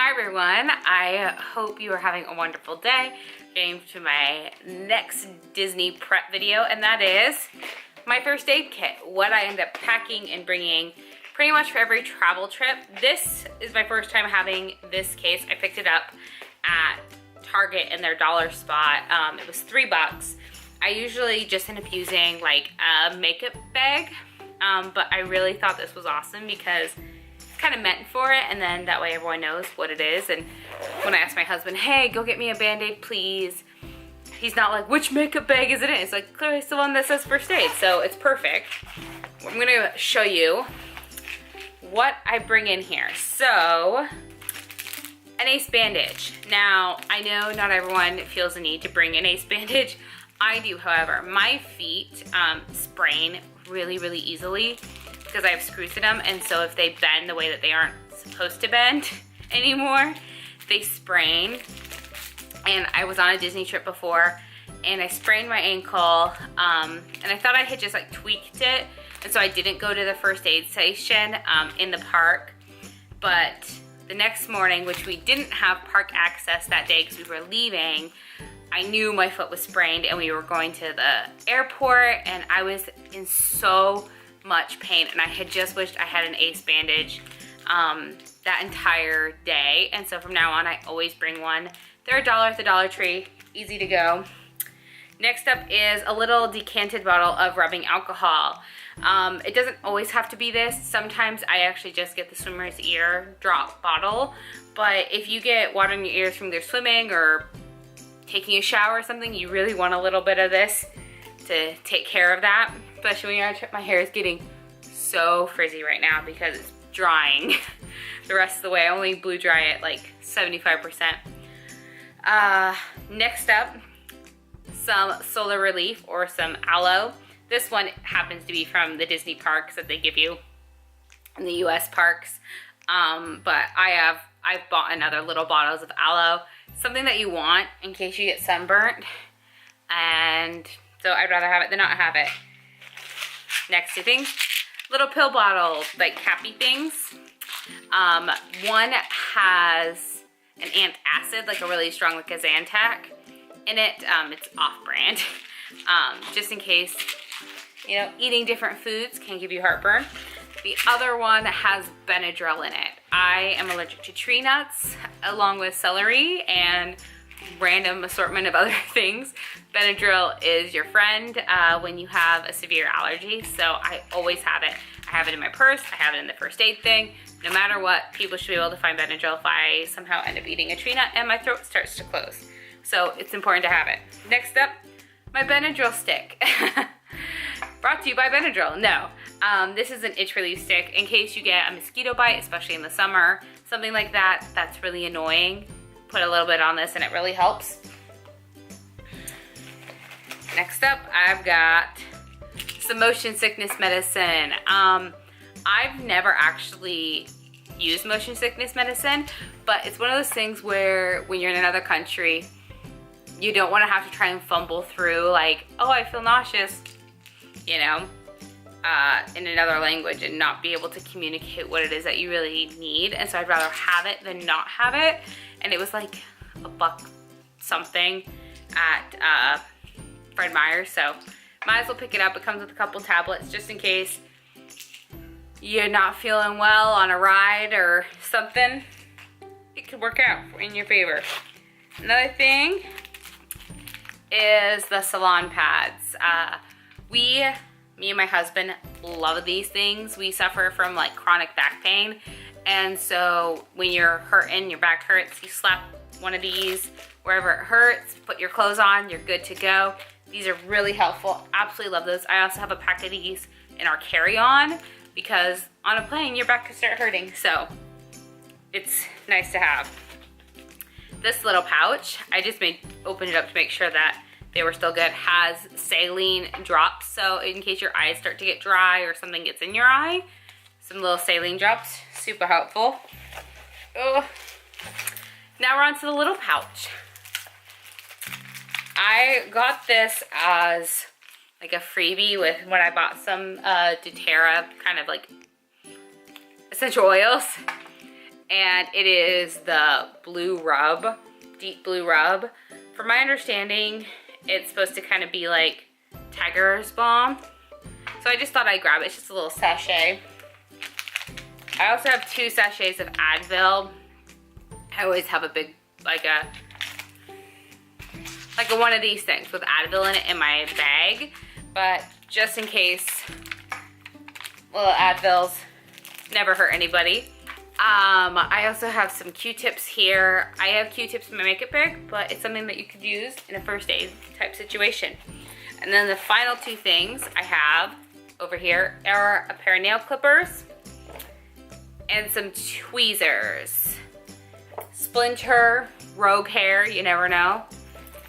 Hi everyone, I hope you are having a wonderful day. Getting to my next Disney prep video, and that is my first aid kit. What I end up packing and bringing pretty much for every travel trip. This is my first time having this case. I picked it up at Target in their dollar spot. It was $3. I usually just end up using like a makeup bag, but I really thought this was awesome because kind of meant for it, and then that way everyone knows what it is. And when I asked my husband, hey, go get me a Band-Aid please, he's not like, which makeup bag is it in? It's like, clearly it's the one that says first aid, so it's perfect. I'm gonna show you what I bring in here. So, an ace bandage. Now, I know not everyone feels the need to bring an ace bandage. I do, however. My feet sprain really easily because I have screws in them, and so if they bend the way that they aren't supposed to bend anymore, they sprain. And I was on a Disney trip before, and I sprained my ankle, and I thought I had just like tweaked it, and so I didn't go to the first aid station in the park. But the next morning, which we didn't have park access that day because we were leaving, I knew my foot was sprained, and we were going to the airport, and I was in so much pain, and I had just wished I had an ace bandage that entire day. And so from now on, I always bring one. They're $1 at the Dollar Tree, easy to go. Next up is a little decanted bottle of rubbing alcohol. It doesn't always have to be this. Sometimes I actually just get the swimmer's ear drop bottle, but if you get water in your ears from either swimming or taking a shower or something, you really want a little bit of this to take care of that. Especially when you're on a trip. My hair is getting so frizzy right now because it's drying the rest of the way. I only blew dry it like 75%. Next up, some Solar Relief or some aloe. This one happens to be from the Disney parks that they give you in the US parks. But I've bought another little bottles of aloe. Something that you want in case you get sunburnt. And so I'd rather have it than not have it. Next two things, little pill bottles, like cappy things. One has an antacid, like a really strong, like a Zantac in it. It's off-brand, just in case, you know, eating different foods can give you heartburn. The other one has Benadryl in it. I am allergic to tree nuts, along with celery and random assortment of other things. Benadryl is your friend when you have a severe allergy, so I always have it. I have it in my purse, I have it in the first aid thing. No matter what, people should be able to find Benadryl if I somehow end up eating a tree nut and my throat starts to close. So it's important to have it. Next up, my Benadryl Stick. Brought to you by Benadryl. No, this is an itch relief stick in case you get a mosquito bite, especially in the summer, something like that that's really annoying. Put a little bit on this and it really helps. Next up, I've got some motion sickness medicine. I've never actually used motion sickness medicine, but it's one of those things where when you're in another country, you don't want to have to try and fumble through like, oh, I feel nauseous, you know, in another language and not be able to communicate what it is that you really need. And so I'd rather have it than not have it. And it was like $1 something at Fred Meyer's, so might as well pick it up. It comes with a couple tablets just in case you're not feeling well on a ride or something. It could work out in your favor. Another thing is the Salon Pads. Me and my husband love these things. We suffer from like chronic back pain, and so when you're hurting, your back hurts, you slap one of these wherever it hurts, put your clothes on, you're good to go. These are really helpful. Absolutely love those. I also have a pack of these in our carry-on because on a plane, your back could start hurting, so it's nice to have. This little pouch, I just opened it up to make sure that they were still good, has saline drops, so in case your eyes start to get dry or something gets in your eye, some little saline drops, super helpful. Oh. Now we're on to the little pouch. I got this as like a freebie when I bought some doTERRA kind of like essential oils. and it is the blue rub, deep blue rub. From my understanding, it's supposed to kind of be like Tiger's Balm. So I just thought I'd grab it. It's just a little sachet. I also have 2 sachets of Advil. I always have a big, like a one of these things with Advil in it in my bag. But just in case, little Advils never hurt anybody. I also have some Q-tips here. I have Q-tips in my makeup bag, but it's something that you could use in a first aid type situation. And then the final 2 things I have over here are a pair of nail clippers and some tweezers. Splinter, rogue hair, you never know.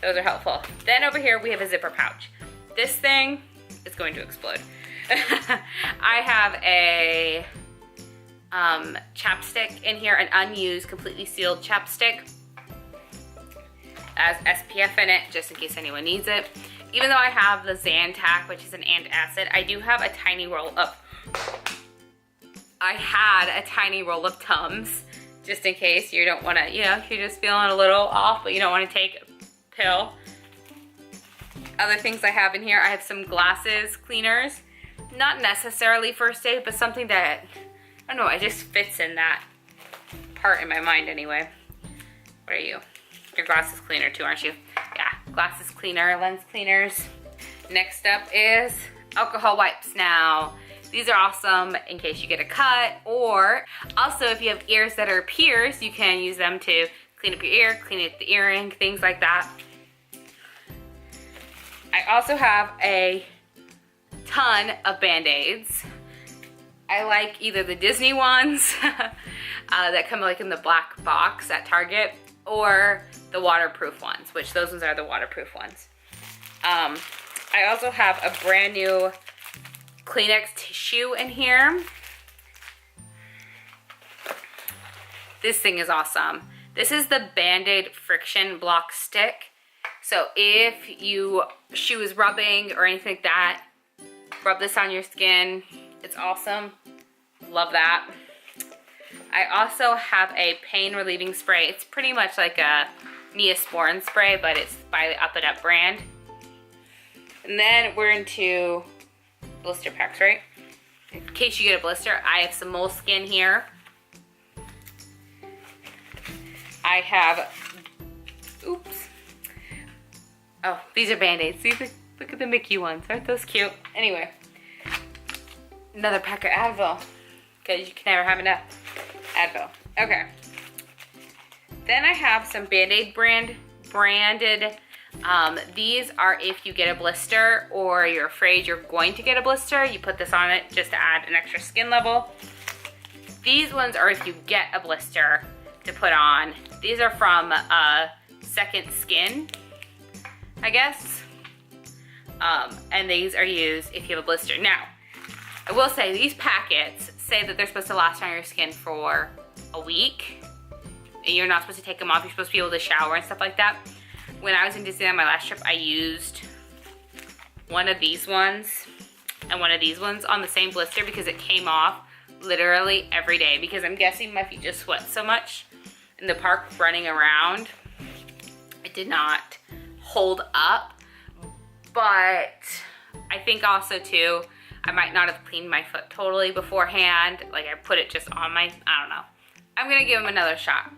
Those are helpful. Then over here we have a zipper pouch. This thing is going to explode. I have a chapstick in here, an unused, completely sealed chapstick. Has SPF in it, just in case anyone needs it. Even though I have the Zantac, which is an antacid, I do have a tiny roll of, I had a tiny roll of Tums, just in case you don't wanna, you know, if you're just feeling a little off, but you don't wanna take a pill. Other things I have in here, I have some glasses cleaners. Not necessarily first aid, but something that, I don't know, it just fits in that part in my mind anyway. What are you? You're glasses cleaner too, aren't you? Yeah, glasses cleaner, lens cleaners. Next up is alcohol wipes now. These are awesome in case you get a cut, or also if you have ears that are pierced, you can use them to clean up your ear, clean up the earring, things like that. I also have a ton of Band-Aids. I like either the Disney ones that come like in the black box at Target, or the waterproof ones, which those ones are the waterproof ones. I also have a brand new Kleenex tissue in here. This thing is awesome. This is the Band-Aid Friction Block Stick. So if your shoe is rubbing or anything like that, rub this on your skin. It's awesome. Love that. I also have a pain relieving spray. It's pretty much like a Neosporin spray, but it's by the Up and Up brand. And then we're into blister packs, right? In case you get a blister, I have some moleskin here. I have, oops. Oh, these are Band-Aids. Look at the Mickey ones. Aren't those cute? Anyway, another pack of Advil, because you can never have enough Advil. Okay. Then I have some Band-Aid branded. These are if you get a blister or you're afraid you're going to get a blister, you put this on it just to add an extra skin level. These ones are if you get a blister to put on. These are from Second Skin, I guess. And these are used if you have a blister. Now, I will say these packets say that they're supposed to last on your skin for a week. And you're not supposed to take them off. You're supposed to be able to shower and stuff like that. When I was in Disney on my last trip, I used one of these ones and one of these ones on the same blister because it came off literally every day, because I'm guessing my feet just sweat so much in the park running around. It did not hold up, but I think also too, I might not have cleaned my foot totally beforehand. Like I put it just on my, I don't know. I'm gonna give them another shot.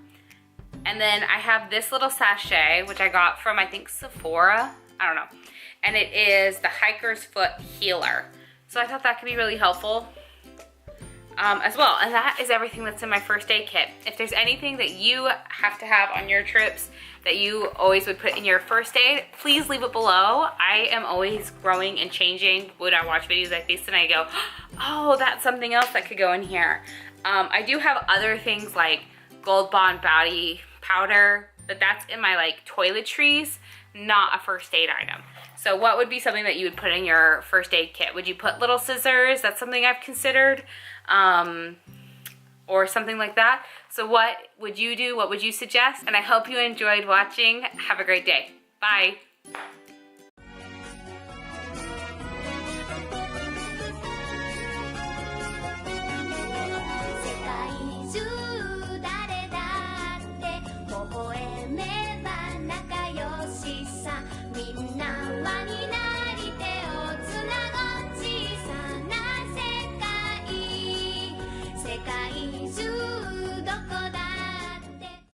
And then I have this little sachet, which I got from, I think, Sephora. I don't know. And it is the Hiker's Foot Healer. So I thought that could be really helpful as well. And that is everything that's in my first aid kit. If there's anything that you have to have on your trips that you always would put in your first aid, please leave it below. I am always growing and changing when I watch videos like this and I go, oh, that's something else that could go in here. I do have other things like Gold Bond body powder, but that's in my like toiletries, not a first aid item. So what would be something that you would put in your first aid kit? Would you put little scissors? That's something I've considered, or something like that. So what would you do? What would you suggest? And I hope you enjoyed watching. Have a great day. Bye.